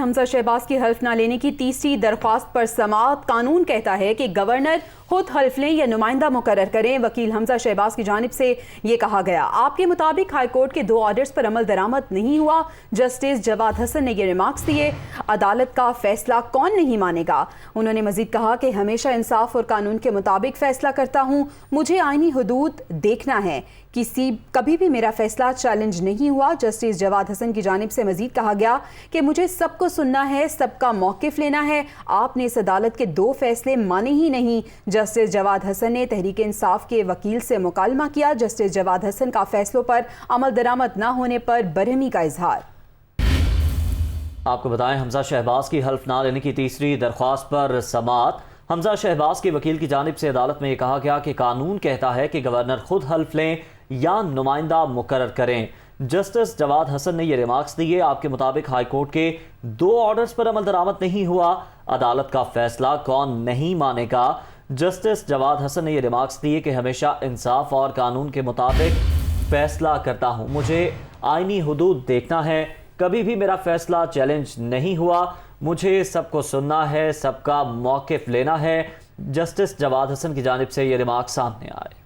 بتائیں حمزہ شہباز کی حلف نہ لینے کی تیسری درخواست پر سماعت۔ قانون کہتا ہے کہ گورنر خود حلف لیں یا نمائندہ مقرر کریں۔ وکیل حمزہ شہباز کی جانب سے یہ کہا گیا۔ آپ کے مطابق ہائی کورٹ کے 2 آرڈرز پر عمل درآمد نہیں ہوا۔ جسٹس جواد حسن نے یہ ریمارکس دیے۔ عدالت کا فیصلہ کون نہیں مانے گا؟ انہوں نے مزید کہا کہ ہمیشہ انصاف اور قانون کے مطابق فیصلہ کرتا ہوں، مجھے آئینی حدود دیکھنا ہے، کبھی بھی میرا فیصلہ چیلنج نہیں ہوا۔ جسٹس جواد حسن کی جانب سے مزید کہا گیا کہ مجھے سب کو سننا ہے، سب کا موقف لینا ہے۔ آپ نے اس عدالت کے 2 فیصلے مانے ہی نہیں۔ جسٹس جواد حسن نے تحریک انصاف کے وکیل سے مکالمہ کیا۔ جسٹس جواد حسن کا فیصلوں پر عمل درآمد نہ ہونے پر برہمی کا اظہار۔ آپ کو بتائیں حمزہ شہباز کی حلف نہ لینے کی تیسری درخواست پر سماعت۔ حمزہ شہباز کے وکیل کی جانب سے عدالت میں یہ کہا گیا کہ قانون کہتا ہے کہ گورنر خود حلف لیں یا نمائندہ مقرر کریں۔ جسٹس جواد حسن نے یہ ریمارکس دیے۔ آپ کے مطابق ہائی کورٹ کے 2 آرڈرز پر عمل درآمد نہیں ہوا۔ عدالت کا فیصلہ کون نہیں مانے گا؟ جسٹس جواد حسن نے یہ ریمارکس دیے کہ ہمیشہ انصاف اور قانون کے مطابق فیصلہ کرتا ہوں، مجھے آئینی حدود دیکھنا ہے، کبھی بھی میرا فیصلہ چیلنج نہیں ہوا، مجھے سب کو سننا ہے، سب کا موقف لینا ہے۔ جسٹس جواد حسن کی جانب سے یہ ریمارکس سامنے آئے۔